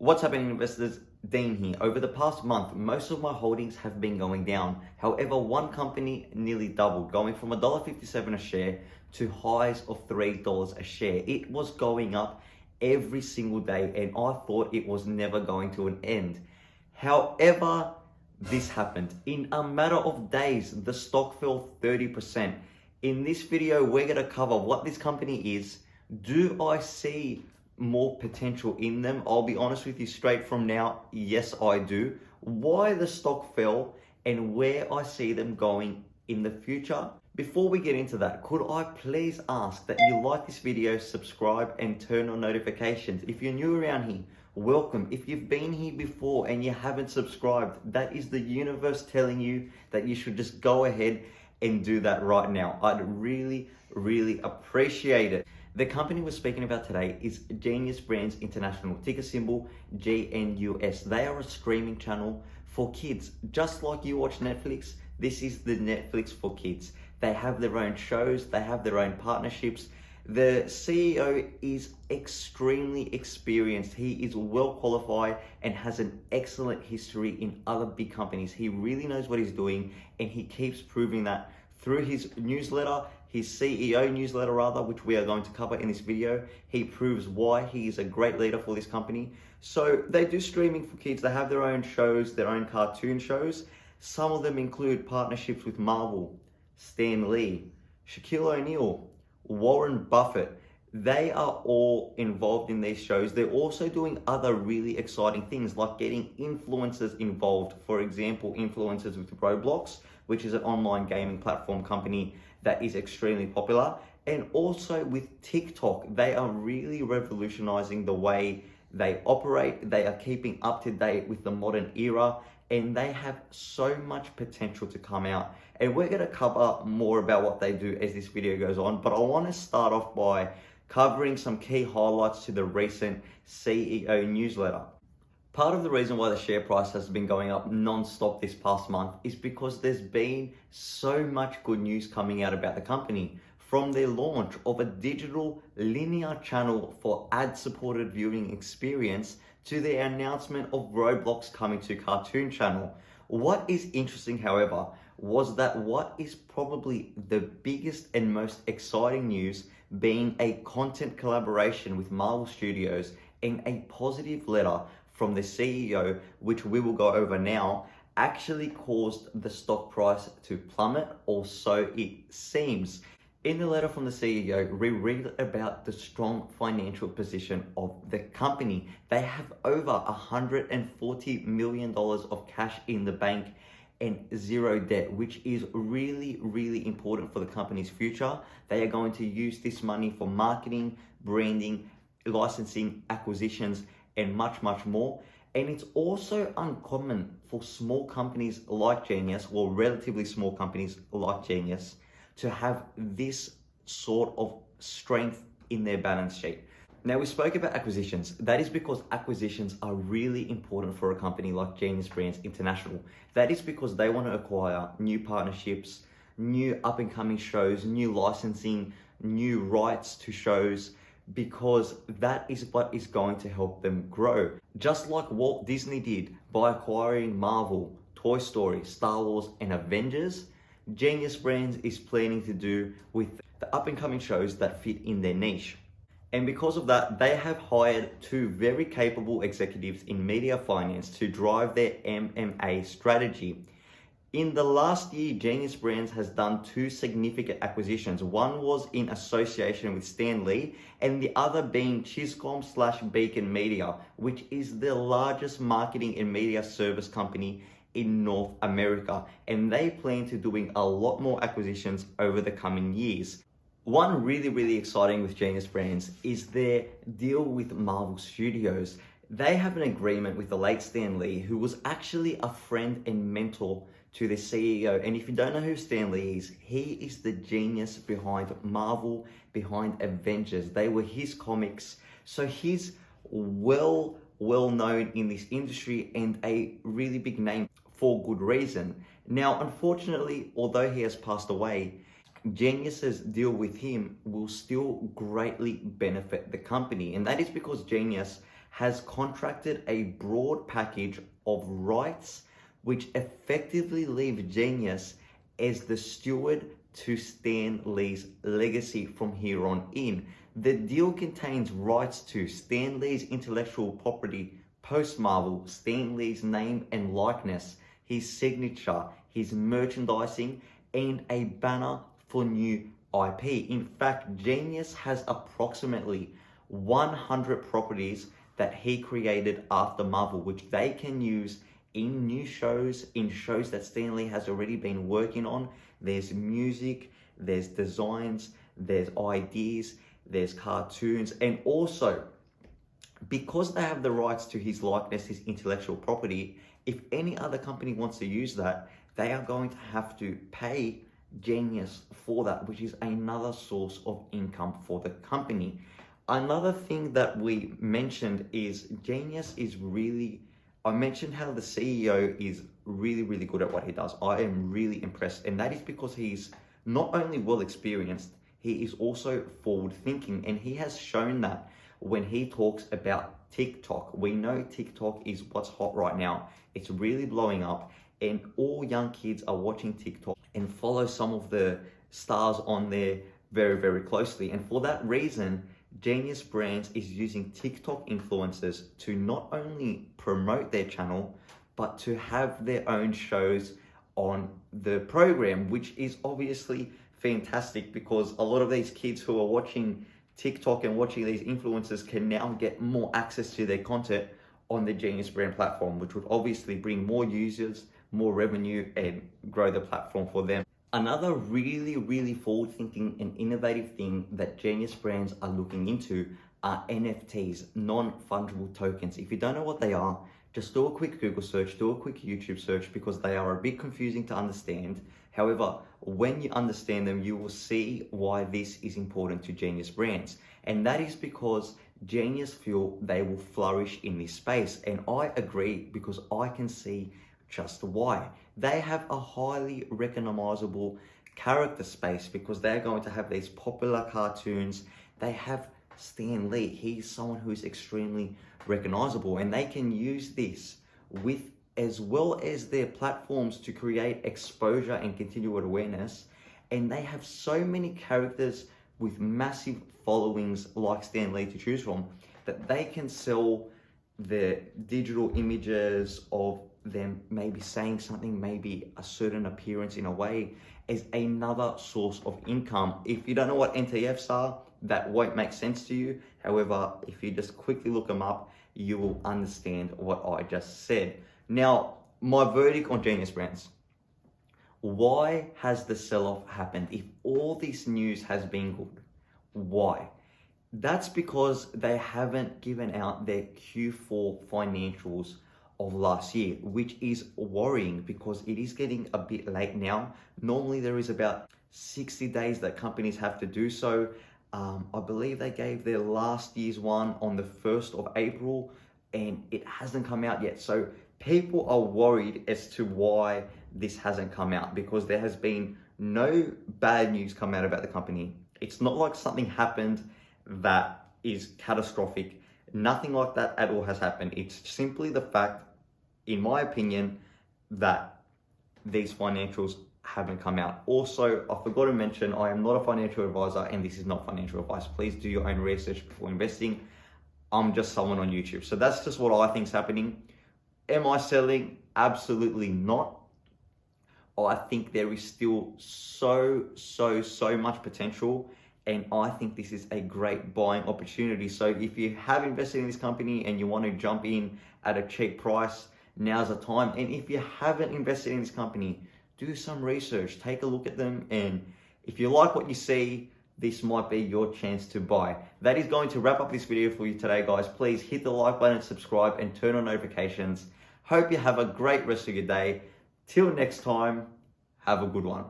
What's happening, investors? Dean here. Over the past month, most of my holdings have been going down. However, one company nearly doubled, going from $1.57 a share to highs of $3 a share. It was going up every single day, and I thought it was never going to an end. However, this happened. In a matter of days, the stock fell 30%. In this video, we're going to cover what this company is. Do I see more potential in them? I'll be honest with you straight from now, yes I do. Why the stock fell and where I see them going in the future. Before we get into that, could I please ask that you like this video, subscribe and turn on notifications. If you're new around here, welcome. If you've been here before and you haven't subscribed, that is the universe telling you that you should just go ahead and do that right now. I'd really appreciate it. The company we're speaking about today is Gnus Brands International, ticker symbol GNUS. They are a streaming channel for kids. Just like you watch Netflix, this is the Netflix for kids. They have their own shows, they have their own partnerships. The CEO is extremely experienced. He is well qualified and has an excellent history in other big companies. He really knows what he's doing, and he keeps proving that through his newsletter, his CEO newsletter rather, which we are going to cover in this video. He proves why he is a great leader for this company. So they do streaming for kids. They have their own shows, their own cartoon shows. Some of them include partnerships with Marvel, Stan Lee, Shaquille O'Neal, Warren Buffett. They are all involved in these shows. They're also doing other really exciting things like getting influencers involved. For example, influencers with Roblox, which is an online gaming platform company that is extremely popular. And also with TikTok, they are really revolutionizing the way they operate. They are keeping up to date with the modern era, and they have so much potential to come out. And we're gonna cover more about what they do as this video goes on, but I wanna start off by covering some key highlights to the recent CEO newsletter. Part of the reason why the share price has been going up non-stop this past month is because there's been so much good news coming out about the company. From their launch of a digital linear channel for ad-supported viewing experience to their announcement of Roblox coming to Cartoon Channel. What is interesting, however, was that what is probably the biggest and most exciting news being a content collaboration with Marvel Studios and a positive letter from the CEO, which we will go over now, actually caused the stock price to plummet, or so it seems. In the letter from the CEO, we read about the strong financial position of the company. They have over $140 million of cash in the bank and zero debt, which is really important for the company's future. They are going to use this money for marketing, branding, licensing, acquisitions, and much more. And it's also uncommon for small companies like Gnus, or relatively small companies like Gnus, to have this sort of strength in their balance sheet. Now, we spoke about acquisitions. That is because acquisitions are really important for a company like Gnus Brands International. That is because they want to acquire new partnerships, new up-and-coming shows, new licensing, new rights to shows, because that is what is going to help them grow. Just like Walt Disney did by acquiring Marvel, Toy Story, Star Wars, and Avengers, Gnus Brands is planning to do with the up-and-coming shows that fit in their niche. And because of that, they have hired two very capable executives in media finance to drive their M&A strategy. In the last year, Gnus Brands has done two significant acquisitions. One was in association with Stan Lee, and the other being Chisholm/Beacon Media, which is the largest marketing and media service company in North America. And they plan to doing a lot more acquisitions over the coming years. One really exciting with Gnus Brands is their deal with Marvel Studios. They have an agreement with the late Stan Lee, who was actually a friend and mentor to the CEO. And if you don't know who Stan Lee is, he is the genius behind Marvel, behind Avengers. They were his comics. So he's well known in this industry and a really big name for good reason. Now, unfortunately, although he has passed away, Gnus's deal with him will still greatly benefit the company. And that is because Gnus has contracted a broad package of rights which effectively leave Genius as the steward to Stan Lee's legacy from here on in. The deal contains rights to Stan Lee's intellectual property post-Marvel, Stan Lee's name and likeness, his signature, his merchandising, and a banner for new IP. In fact, Genius has approximately 100 properties that he created after Marvel, which they can use in new shows, in shows that Stan Lee has already been working on. There's music, there's designs, there's ideas, there's cartoons, and also because they have the rights to his likeness, his intellectual property, if any other company wants to use that, they are going to have to pay Genius for that, which is another source of income for the company. Another thing that we mentioned is Genius is really, I mentioned how the CEO is really, really good at what he does. I am really impressed. And that is because he's not only well experienced, he is also forward thinking. And he has shown that when he talks about TikTok. We know TikTok is what's hot right now. It's really blowing up. And all young kids are watching TikTok and follow some of the stars on there very, very closely. And for that reason, Genius Brands is using TikTok influencers to not only promote their channel, but to have their own shows on the program, which is obviously fantastic because a lot of these kids who are watching TikTok and watching these influencers can now get more access to their content on the Genius Brand platform, which would obviously bring more users, more revenue, and grow the platform for them. Another really, really forward-thinking and innovative thing that Genius Brands are looking into are NFTs, non-fungible tokens. If you don't know what they are, just do a quick Google search, do a quick YouTube search, because they are a bit confusing to understand. However, when you understand them, you will see why this is important to Genius Brands. And that is because Genius feel they will flourish in this space. And I agree because I can see just why. They have a highly recognizable character space because they're going to have these popular cartoons. They have Stan Lee. He's someone who's extremely recognizable, and they can use this with as well as their platforms to create exposure and continued awareness. And they have so many characters with massive followings like Stan Lee to choose from that they can sell the digital images of them maybe saying something, maybe a certain appearance in a way, as another source of income. If you don't know what NTFs are, that won't make sense to you. However, if you just quickly look them up, you will understand what I just said. Now, my verdict on Genius Brands. Why has the sell-off happened? If all this news has been good, why? That's because they haven't given out their Q4 financials of last year, which is worrying because it is getting a bit late now. Normally there is about 60 days that companies have to do so. I believe they gave their last year's one on the 1st of April and it hasn't come out yet. So people are worried as to why this hasn't come out because there has been no bad news come out about the company. It's not like something happened that is catastrophic. Nothing like that at all has happened. It's simply the fact, in my opinion, that these financials haven't come out. Also, I forgot to mention, I am not a financial advisor and this is not financial advice. Please do your own research before investing. I'm just someone on YouTube. So that's just what I think is happening. Am I selling? Absolutely not. I think there is still so much potential. And I think this is a great buying opportunity. So if you have invested in this company and you want to jump in at a cheap price, now's the time. And if you haven't invested in this company, do some research, take a look at them. And if you like what you see, this might be your chance to buy. That is going to wrap up this video for you today, guys. Please hit the like button, subscribe, and turn on notifications. Hope you have a great rest of your day. Till next time, have a good one.